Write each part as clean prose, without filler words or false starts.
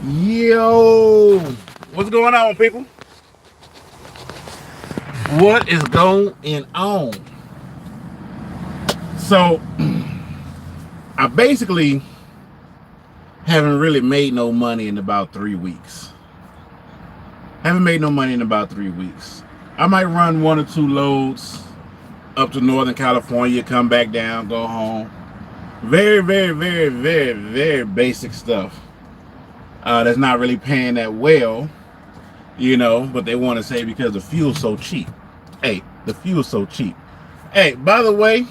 Yo, what's going on, people? What is going on? So, I basically haven't really made no money in about 3 weeks. Haven't made no money in about 3 weeks. I might run 1 or 2 loads up to Northern California, come back down, go home. Very, very, very, very, very basic stuff. That's not really paying that well, but they want to say because the fuel's so cheap. Hey, the fuel's so cheap. Hey, by the way,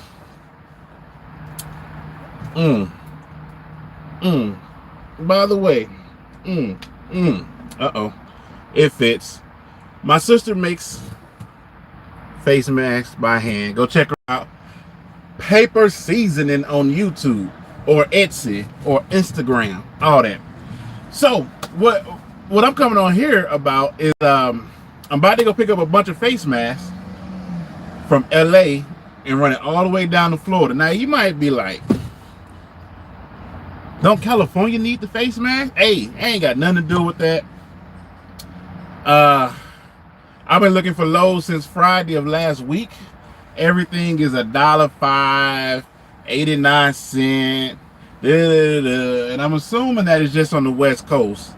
mm, mm, by the way, uh-oh, it fits. My sister makes face masks by hand. Go check her out. Paper Seasoning on YouTube or Etsy or Instagram, all that. So what I'm coming on here about is I'm about to go pick up a bunch of face masks from LA and run it all the way down to Florida. Now you might be like, don't California need the face mask? Hey, ain't got nothing to do with that. I've been looking for loads since Friday of last week. Everything is $1.05, 89 cents, and I'm assuming that it's just on the West Coast.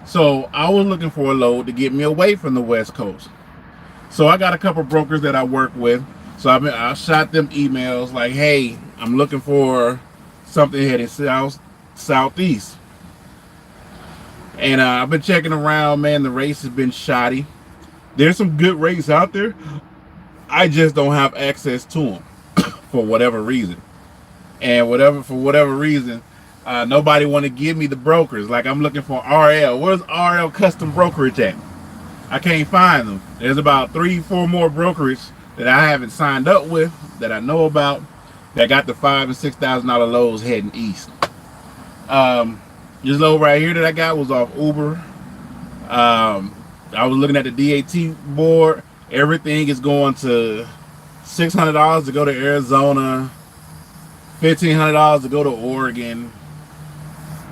So I was looking for a load to get me away from the West Coast. So I got a couple brokers that I work with. So I shot them emails like, hey, I'm looking for something headed southeast. And I've been checking around, man. The race has been shoddy. There's some good rates out there. I just don't have access to them for whatever reason. And for whatever reason, nobody want to give me the brokers. Like I'm looking for RL. Where's RL Custom Brokerage at? I can't find them. There's about 3-4 more brokerage that I haven't signed up with that I know about that got the $5,000 and $6,000 loads heading east. This load right here that I got was off Uber. I was looking at the D.A.T board. Everything is going to $600 to go to Arizona, $1,500 to go to Oregon,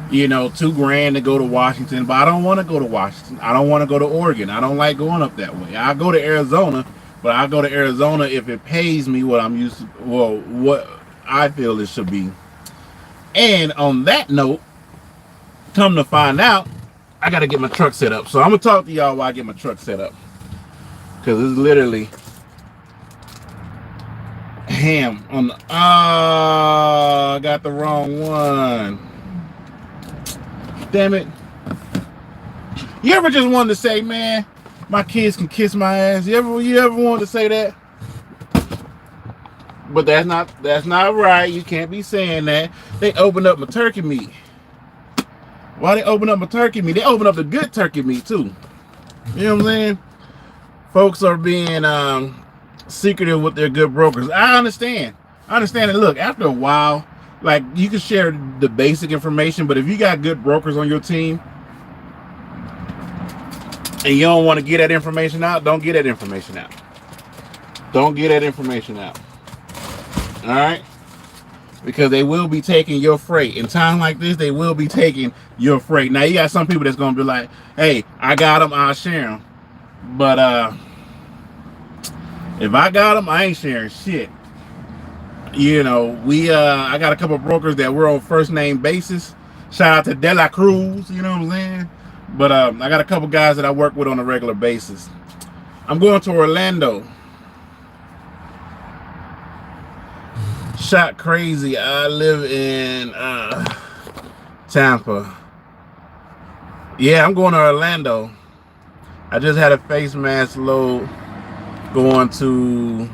$2,000 to go to Washington. But I don't want to go to Washington. I don't want to go to Oregon. I don't like going up that way. I go to Arizona, but I go to Arizona if it pays me what I'm used to, well, what I feel it should be. And on that note, come to find out, I got to get my truck set up. So I'm going to talk to y'all while I get my truck set up. Because it's literally ham on the... I got the wrong one. Damn it. You ever just wanted to say, man, my kids can kiss my ass? You ever wanted to say that? But that's not right. You can't be saying that. They opened up my turkey meat. Why they open up my turkey meat? They open up the good turkey meat too. You know what I'm saying? Folks are being secretive with their good brokers. I understand it. Look, after a while, like you can share the basic information, but if you got good brokers on your team and you don't want to get that information out, don't get that information out. Don't get that information out. All right? Because they will be taking your freight. In times like this, they will be taking your freight. Now, you got some people that's going to be like, hey, I got them, I'll share them. But if I got them, I ain't sharing shit. I got a couple of brokers that we're on first name basis. Shout out to De La Cruz, you know what I'm saying? But I got a couple guys that I work with on a regular basis. I'm going to Orlando. Shot crazy. I live in Tampa. Yeah, I'm going to Orlando. I just had a face mask load going to,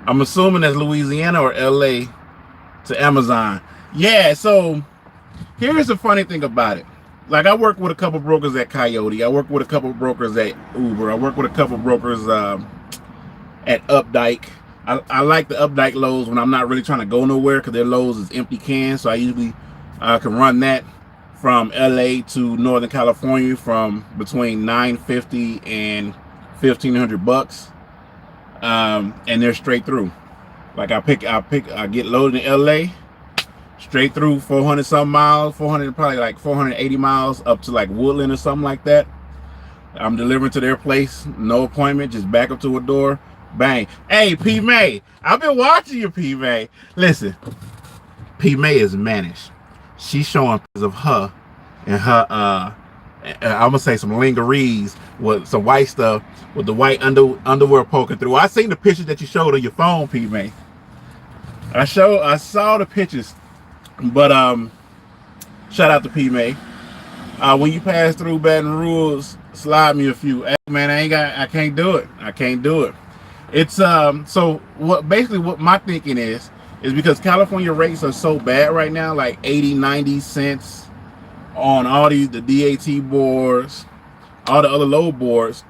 I'm assuming that's Louisiana or LA, to Amazon. Yeah, so here's the funny thing about it. Like I work with a couple brokers at Coyote. I work with a couple brokers at Uber. I work with a couple brokers at Updike. I like the Updike loads when I'm not really trying to go nowhere because their loads is empty cans. So I usually can run that from LA to Northern California from between $950 and $1,500, and they're straight through. Like I get loaded in LA, straight through 400 some miles, 400, probably like 480 miles up to like Woodland or something like that. I'm delivering to their place, no appointment, just back up to a door, bang. Hey, P. May, I've been watching you, P. May. Listen, P. May is managed. She's showing pictures of her and her, I'm gonna say some lingeries with some white stuff with the white underwear poking through. I seen the pictures that you showed on your phone, P. May. I saw the pictures, but shout out to P. May. When you pass through Baton Rouge, slide me a few. Hey, man, I can't do it. I can't do it. It's so what my thinking is because California rates are so bad right now, like 80, 90 cents on all the D.A.T boards, all the other load boards.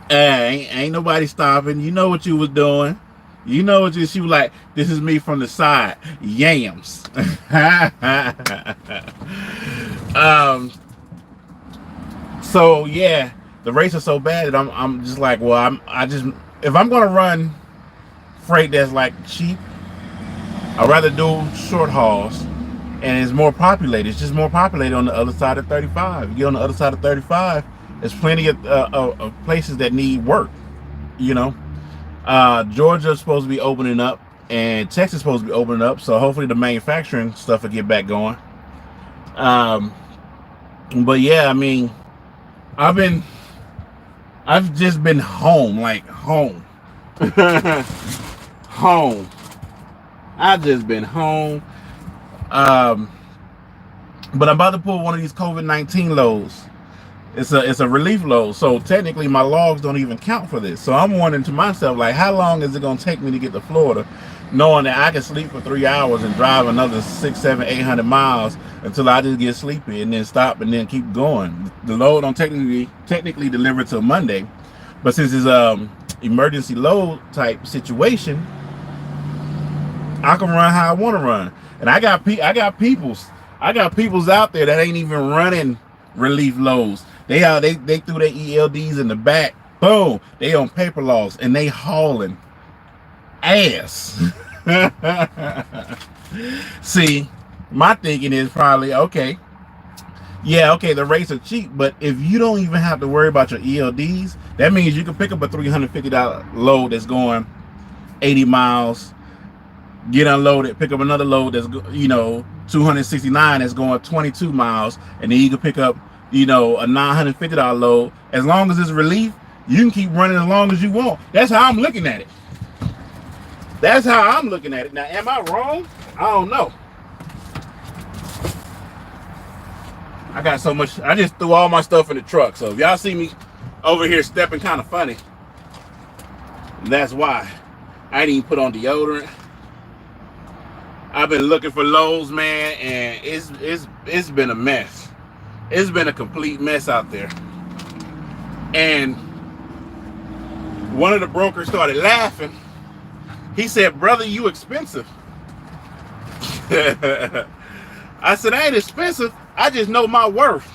Ain't nobody stopping. You know what you was doing. You know what she was like, this is me from the side. Yams. So yeah, the rates are so bad that I'm just like, well, if I'm gonna run freight that's like cheap, I'd rather do short hauls, and it's more populated. It's just more populated on the other side of 35. You get on the other side of 35, there's plenty of places that need work. You know, Georgia's supposed to be opening up, and Texas is supposed to be opening up. So hopefully the manufacturing stuff will get back going. But yeah, I mean, I've just been home, like home. Home. I've just been home. But I'm about to pull one of these COVID-19 loads. It's a relief load. So technically my logs don't even count for this. So I'm wondering to myself, like, how long is it gonna take me to get to Florida, knowing that I can sleep for 3 hours and drive another 600, 700, 800 miles until I just get sleepy and then stop and then keep going. The load don't technically deliver till Monday, but since it's emergency load type situation, I can run how I want to run. And I got peoples out there that ain't even running relief loads. They threw their ELDs in the back. Boom, they on paper logs and they hauling ass. See, my thinking is probably, okay, the rates are cheap, but if you don't even have to worry about your ELDs, that means you can pick up a $350 load that's going 80 miles, get unloaded, pick up another load that's, 269 that's going 22 miles, and then you can pick up, a $950 load. As long as it's relief, you can keep running as long as you want. That's how I'm looking at it. Now, am I wrong? I don't know. I got so much. I just threw all my stuff in the truck. So if y'all see me over here stepping kind of funny, that's why. I didn't even put on deodorant. I've been looking for loads, man, and it's been a mess. It's been a complete mess out there. And one of the brokers started laughing. He said, "Brother, you expensive." I said, "I ain't expensive. I just know my worth.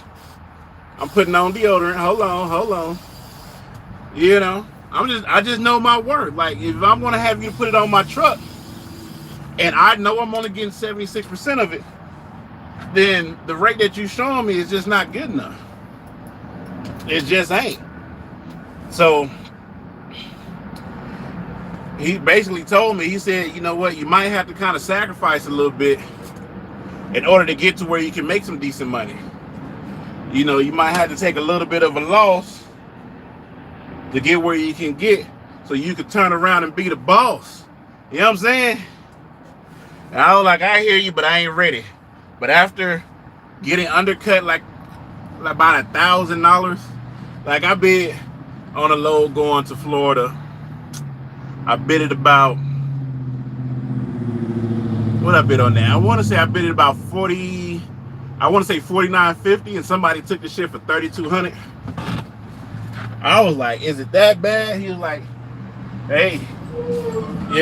I'm putting on deodorant. Hold on. I just know my worth. Like, if I'm gonna have you put it on my truck, and I know I'm only getting 76% of it, then the rate that you showing me is just not good enough. It just ain't." So he basically told me, he said, "You know what, you might have to kind of sacrifice a little bit in order to get to where you can make some decent money. You might have to take a little bit of a loss to get where you can get, so you can turn around and be the boss." You know what I'm saying? And I was like, I hear you, but I ain't ready. But after getting undercut like about $1,000, like I bid on a load going to Florida. I bid it about, what I bid on that? I want to say I bid it about 40. I want to say $49.50, and somebody took the shit for $3,200. I was like, "Is it that bad?" He was like, "Hey, and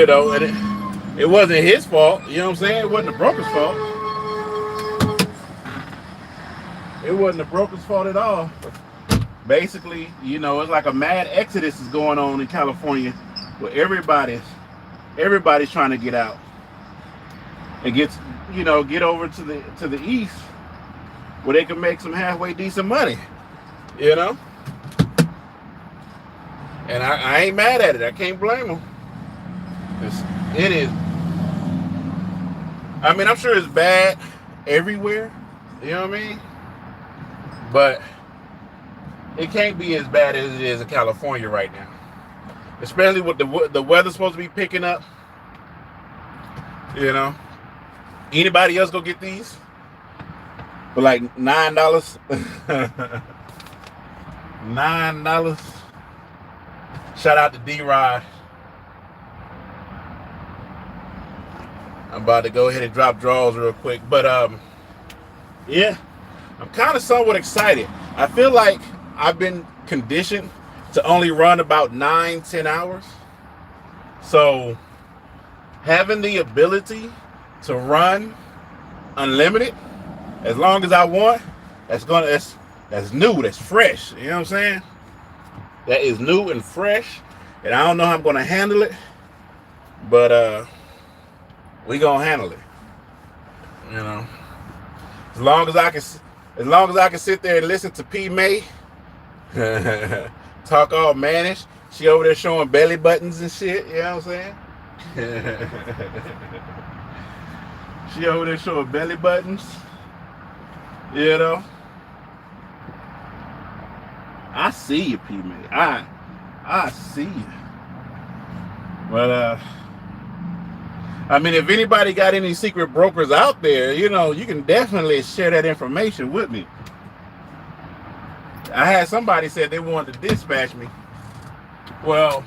it wasn't his fault. You know what I'm saying? It wasn't the broker's fault. It wasn't the broker's fault at all." Basically, it's like a mad exodus is going on in California, where everybody's trying to get out and you know, get over to the east where they can make some halfway decent money, you know. And I ain't mad at it. I can't blame them. It is. I mean, I'm sure it's bad everywhere. You know what I mean? But it can't be as bad as it is in California right now. Especially with the weather's supposed to be picking up. You know? Anybody else go get these? For like $9. $9. Shout out to Deride. I'm about to go ahead and drop draws real quick. But yeah, I'm kind of somewhat excited. I feel like I've been conditioned to only run about 9-10 hours. So having the ability to run unlimited as long as I want, that's new, that's fresh. You know what I'm saying? That is new and fresh. And I don't know how I'm gonna handle it, but we gonna handle it. You know. As long as I can sit there and listen to P May talk all mannish. She over there showing belly buttons and shit, you know what I'm saying? She over there showing belly buttons. You know. I see you, P May. I see you. But I mean, if anybody got any secret brokers out there, you know, you can definitely share that information with me. I had somebody said they wanted to dispatch me. Well,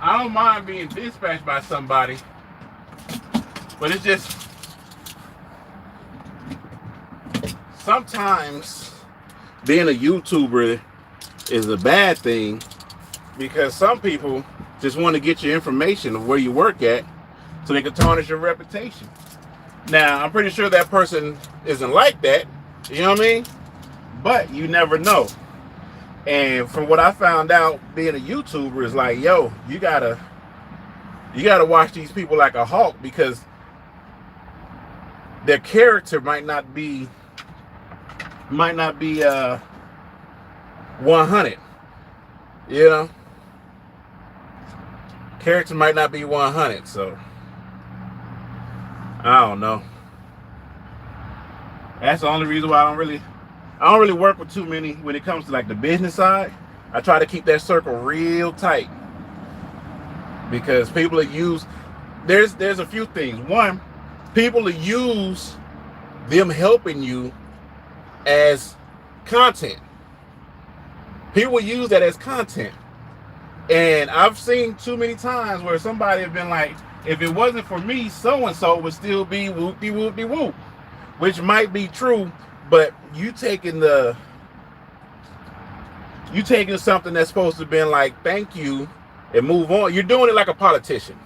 I don't mind being dispatched by somebody, but it's just sometimes being a YouTuber is a bad thing because some people just want to get your information of where you work at so they can tarnish your reputation. Now, I'm pretty sure that person isn't like that, you know what I mean? But you never know. And from what I found out being a YouTuber is like, yo, you gotta watch these people like a hawk because their character might not be 100. You know? Character might not be 100, so I don't know. That's the only reason why I don't really work with too many when it comes to like the business side. I try to keep that circle real tight because people that use there's a few things. One, people that use them helping you as content. People use that as content. And I've seen too many times where somebody have been like, if it wasn't for me, so-and-so would still be whoop-de-whoop-de-whoop. Which might be true, but you taking something that's supposed to have been like, thank you, and move on. You're doing it like a politician.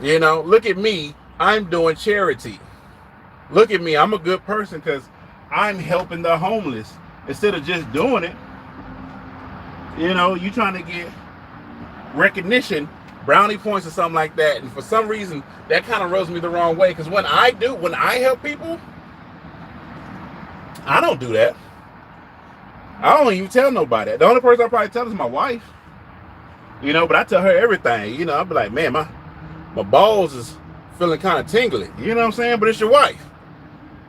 You know, look at me. I'm doing charity. Look at me. I'm a good person because I'm helping the homeless instead of just doing it. You know, you trying to get recognition, brownie points or something like that. And for some reason, that kind of rubs me the wrong way. Because when I help people, I don't do that. I don't even tell nobody. The only person I probably tell is my wife. You know, but I tell her everything. You know, I'll be like, man, my balls is feeling kind of tingly. You know what I'm saying? But it's your wife.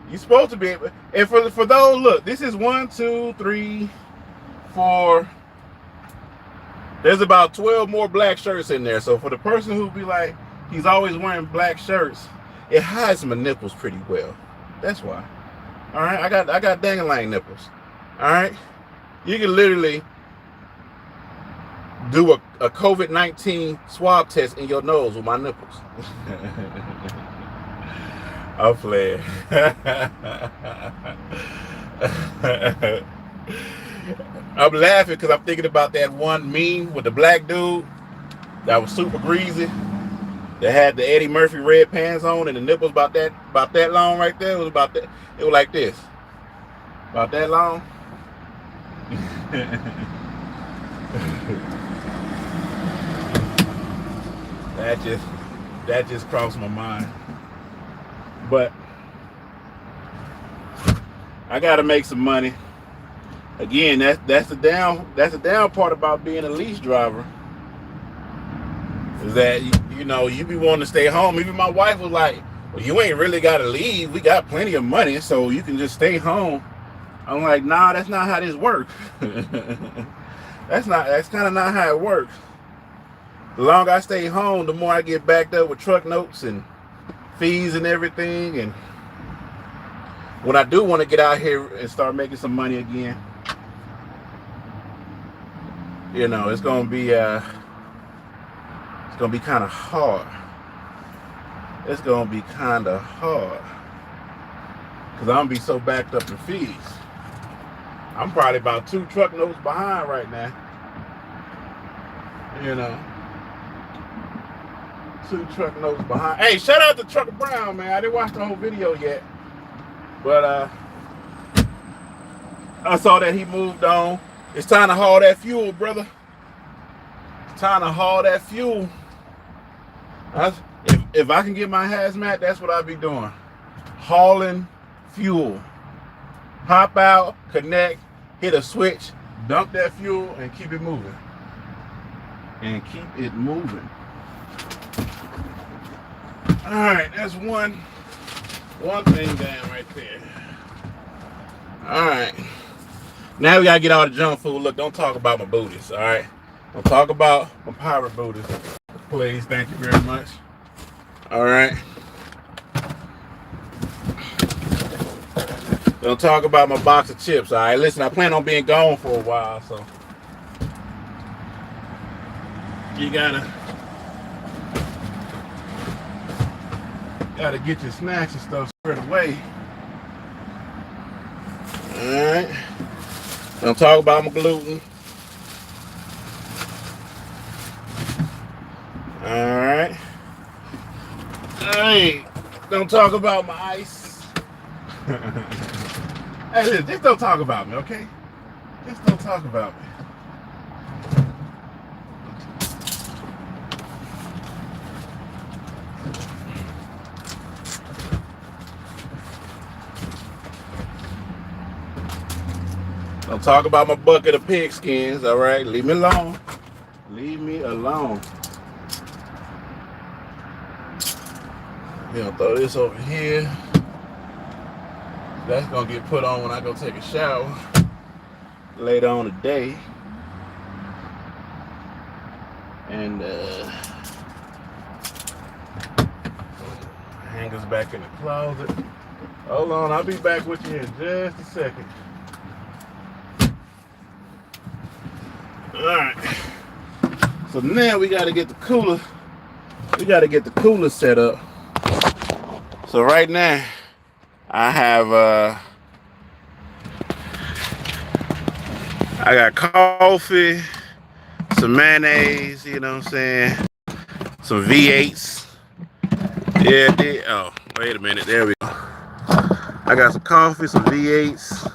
You're supposed to be able. And for those, look, this is 1, 2, 3, 4. There's about 12 more black shirts in there. So for the person who be like, he's always wearing black shirts, it hides my nipples pretty well. That's why. All right, I got dang-a-lang nipples. All right, you can literally do a COVID-19 swab test in your nose with my nipples. I'm playing. I'm laughing because I'm thinking about that one meme with the black dude that was super greasy, that had the Eddie Murphy red pants on and the nipples about that long right there. It was about that. It was like this, about that long. That just crossed my mind. But I gotta make some money. Again, that's the down part about being a lease driver. Is that you be wanting to stay home. Even my wife was like, well, you ain't really gotta leave. We got plenty of money, so you can just stay home. I'm like, nah, that's not how this works. That's kind of not how it works. The longer I stay home, the more I get backed up with truck notes and fees and everything. And when I do want to get out here and start making some money again, it's gonna be kind of hard. It's gonna be kind of hard because I'm gonna be so backed up in fees. I'm probably about 2 truck notes behind right now. 2 truck notes behind. Hey, shout out to Trucker Brown, man. I didn't watch the whole video yet, but I saw that he moved on. It's time to haul that fuel, brother. It's time to haul that fuel. If I can get my hazmat, that's what I'll be doing. Hauling fuel. Hop out, connect, hit a switch, dump that fuel, and keep it moving. All right, that's one thing down right there. All right. Now we gotta get all the junk food. Look, don't talk about my booties, all right? Don't talk about my pirate booties. Please, thank you very much. All right. Don't talk about my box of chips, all right? Listen, I plan on being gone for a while, so you gotta get your snacks and stuff squared away. All right. Don't talk about my gluten. All right. Hey, don't talk about my ice. Hey, listen, just don't talk about me, okay? Just don't talk about me. Don't talk about my bucket of pig skins, all right? Leave me alone. Leave me alone. We're gonna throw this over here. That's gonna get put on when I go take a shower later on today. And hangers back in the closet. Hold on, I'll be back with you in just a second. All right. So now we got to get the cooler. We got to get the cooler set up. So right now, I have I got coffee, some mayonnaise, you know what I'm saying, some V8s. Yeah, oh, wait a minute, there we go. I got some coffee, some V8s.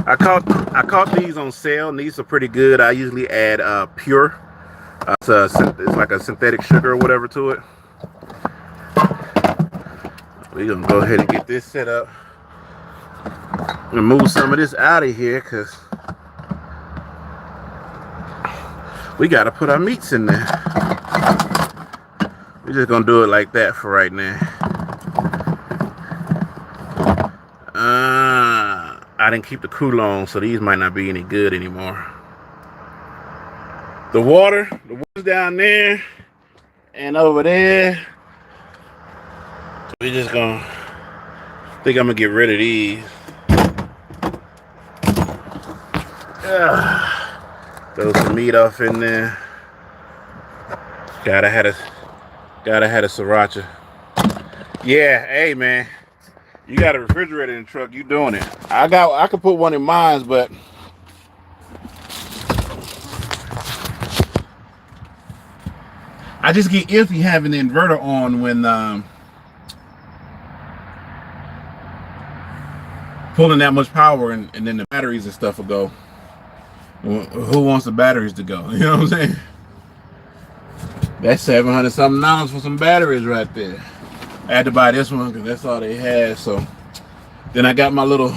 I caught these on sale, and these are pretty good. I usually add pure. It's like a synthetic sugar or whatever to it. We're gonna go ahead and get this set up and move some of this out of here because we gotta put our meats in there. We're just gonna do it like that for right now. I didn't keep the cooler on, so these might not be any good anymore. The water's down there and over there. We're just gonna, think I'm gonna get rid of these. Throw some meat off in there. Gotta have a sriracha. Yeah, hey man. You got a refrigerator in the truck, you doing it. I could put one in mine, but I just get iffy having the inverter on when pulling that much power and then the batteries and stuff will go. Who wants the batteries to go? You know what I'm saying? That's $700 something for some batteries right there. I had to buy this one because that's all they had. So then I got my little.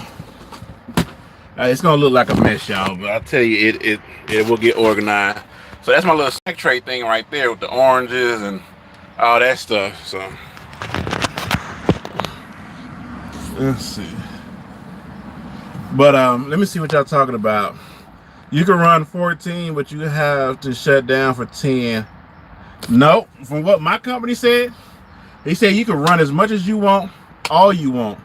It's gonna look like a mess, y'all, but I tell you, it will get organized. So that's my little snack tray thing right there with the oranges and all that stuff. So let's see. But let me see what y'all talking about. You can run 14, but you have to shut down for 10. No, from what my company said, they said you can run as much as you want, all you want,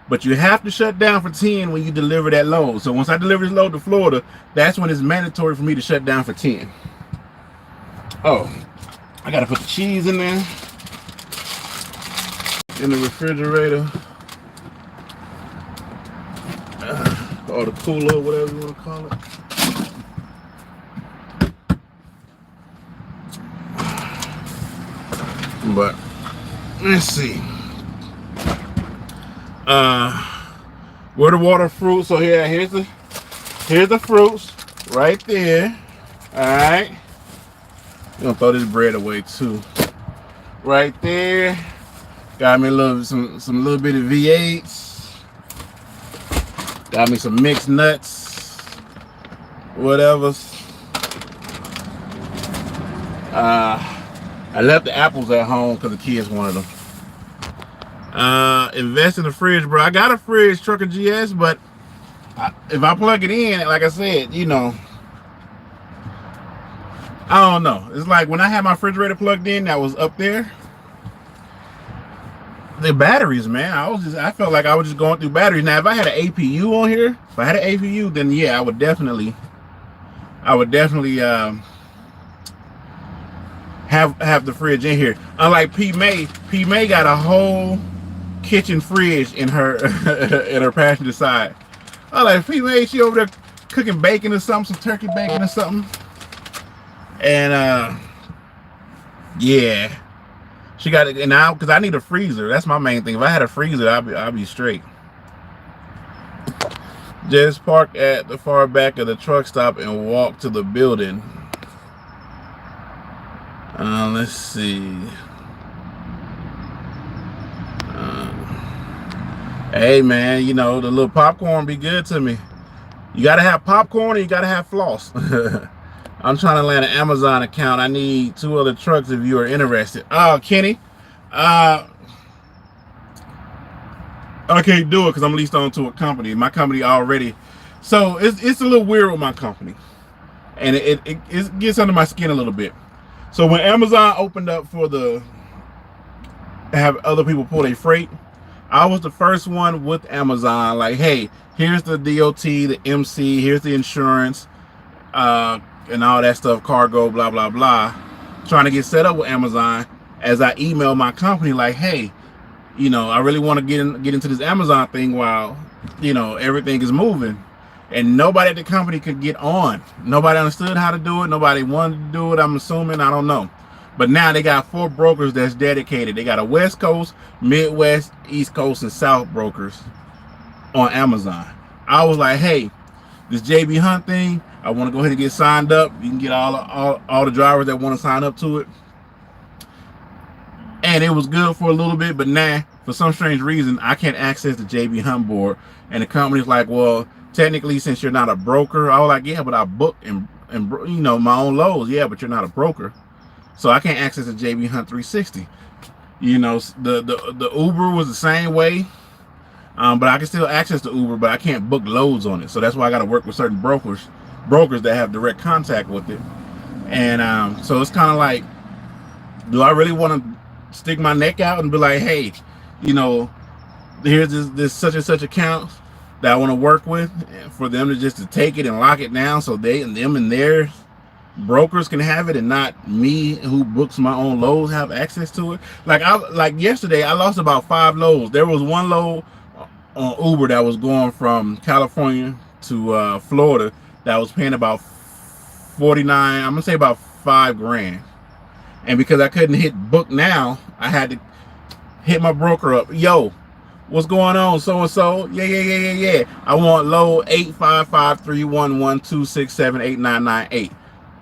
but you have to shut down for 10 when you deliver that load. So once I deliver this load to Florida, that's when it's mandatory for me to shut down for 10. Oh, I gotta put the cheese in there, in the refrigerator, or the cooler, whatever you want to call it. But let's see. Where the water fruit? So here's the fruits right there. All right. I'm gonna throw this bread away too. Right there. Got me a little some little bit of V8s. Got me some mixed nuts. Whatever. I left the apples at home because the kids wanted them. Invest in the fridge, bro. I got a fridge, Trucker GS, but if I plug it in, like I said, you know, I don't know. It's like when I had my refrigerator plugged in, that was up there. The batteries, man. I felt like I was just going through batteries. Now, if I had an APU on here, if I had an APU, then yeah, I would definitely have the fridge in here. Unlike P May got a whole kitchen fridge in her in her passenger side. I like P May, she over there cooking bacon or something, some turkey bacon or something. And yeah, she got it. And now because I need a freezer, that's my main thing. If I had a freezer, I'll be straight. Just park at the far back of the truck stop and walk to the building. Let's see. Hey man, you know, the little popcorn be good to me. You gotta have popcorn and you gotta have floss. I'm trying to land an Amazon account. I need 2 other trucks if you are interested. Oh, Kenny, I can't do it because I'm leased on to a company. My company already, so it's a little weird with my company, and it gets under my skin a little bit. So when Amazon opened up for have other people pull their freight, I was the first one with Amazon. Like, hey, here's the D.A.T, the MC, here's the insurance, and all that stuff, cargo, blah blah blah. Trying to get set up with Amazon. As I email my company, like, hey, you know, I really want to get into this Amazon thing while, you know, everything is moving. And nobody at the company could get on. Nobody understood how to do it. Nobody wanted to do it, I'm assuming. I don't know. But now they got 4 brokers that's dedicated. They got a West Coast, Midwest, East Coast, and South brokers on Amazon. I was like, hey, this JB Hunt thing, I want to go ahead and get signed up. You can get all the drivers that want to sign up to it. And it was good for a little bit, but now, for some strange reason, I can't access the JB Hunt board. And the company's like, well, technically, since you're not a broker, I was like, yeah, but I book and you know, my own loads. Yeah, but you're not a broker, so I can't access the JB Hunt 360. You know, the Uber was the same way, but I can still access the Uber, but I can't book loads on it. So that's why I got to work with certain brokers that have direct contact with it. And so it's kind of like, do I really want to stick my neck out and be like, hey, you know, here's this such and such account that I want to work with, for them to just to take it and lock it down so them and their brokers can have it, and not me who books my own loads have access to it. Like yesterday, I lost about 5 loads. There was one load on Uber that was going from California to Florida that was paying about 49. I'm gonna say about $5,000. And because I couldn't hit book now, I had to hit my broker up. Yo, what's going on? So and so. Yeah. I want load 8553112678998.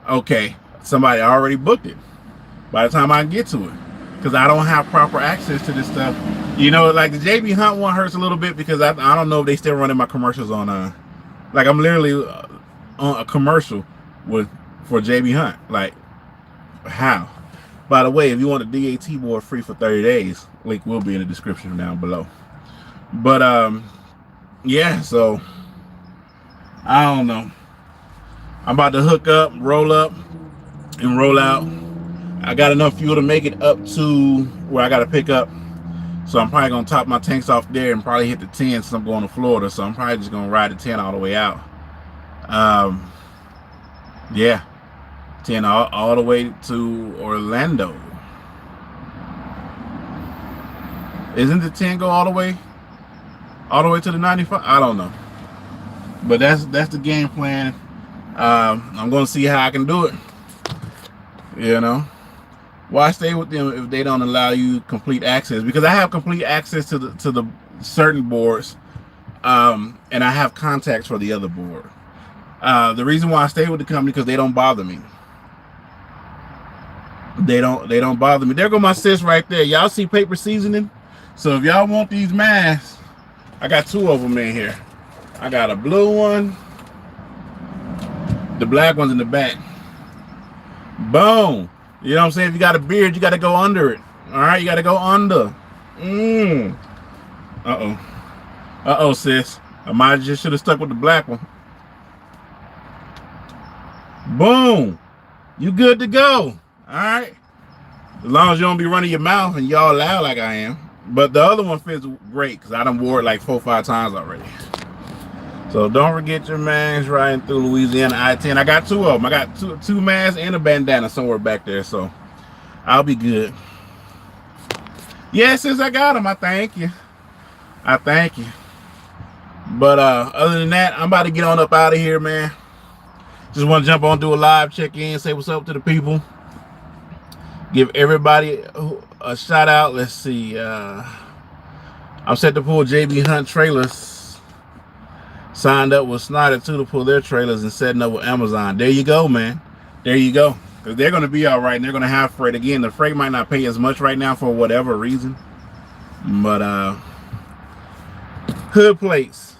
Okay, somebody already booked it. by the time I can get to it, because I don't have proper access to this stuff. You know, like the JB Hunt one hurts a little bit because I don't know if they still running my commercials on like I'm literally on a commercial for JB Hunt. Like, how? By the way, if you want a D.A.T board free for 30 days, link will be in the description down below. But yeah, so I don't know. I'm about to hook up, and roll out. I got enough fuel to make it up to where I got to pick up. So I'm probably going to top my tanks off there and probably hit the 10 since I'm going to Florida. So I'm probably just going to ride the 10 all the way out. Yeah, 10 all the way to Orlando. Isn't the 10 go all the way to the 95? I don't know. But that's the game plan. I'm going to see how I can do it. You know, why stay with them if they don't allow you complete access? Because I have complete access to the certain boards, and I have contacts for the other board. The reason why I stay with the company because they don't bother me. They don't bother me. There go my sis right there. Y'all see paper seasoning? So if y'all want these masks, I got 2 of them in here. I got a blue one. The black one's in the back. Boom. You know what I'm saying? If you got a beard, you got to go under it. All right, you got to go under. Uh-oh, sis. I might just should have stuck with the black one. Boom. You good to go. All right. As long as you don't be running your mouth and y'all loud like I am. But the other one fits great because I done wore it like 4 or 5 times already. So don't forget your masks riding through Louisiana I-10. I got 2 of them. I got two masks and a bandana somewhere back there. So I'll be good. Yeah, since I got them, I thank you. I thank you. But other than that, I'm about to get on up out of here, man. Just want to jump on, do a live check-in, say what's up to the people. Give everybody a shout out. Let's see. I'm set to pull JB Hunt trailers. Signed up with Snyder too to pull their trailers and setting up with Amazon. There you go, man. There you go. Because they're going to be all right and they're going to have freight. Again, the freight might not pay as much right now for whatever reason. But hood plates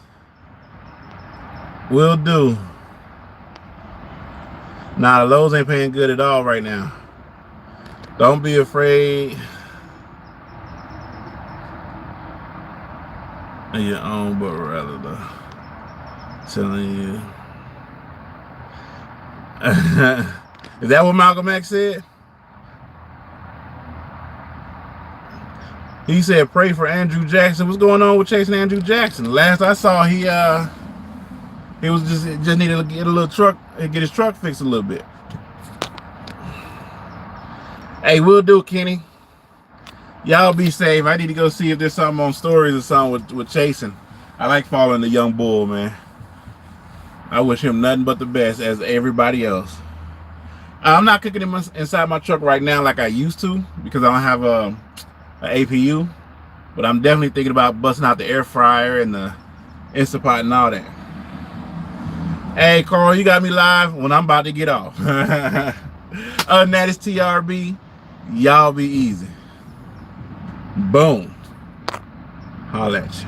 will do. Nah, the Lowe's ain't paying good at all right now. Don't be afraid of your own, but rather the telling you. Is that what Malcolm X said? He said, pray for Andrew Jackson. What's going on with chasing Andrew Jackson? Last I saw, he was just needed to get a little truck, get his truck fixed a little bit. Hey, we'll do, Kenny. Y'all be safe. I need to go see if there's something on stories or something with chasing. I like following the young bull, man. I wish him nothing but the best as everybody else. I'm not cooking him inside my truck right now like I used to because I don't have a APU. But I'm definitely thinking about busting out the air fryer and the Instapot and all that. Hey, Carl, you got me live when I'm about to get off. Other than that, it's TRB. Y'all be easy. Boom. Holla at you.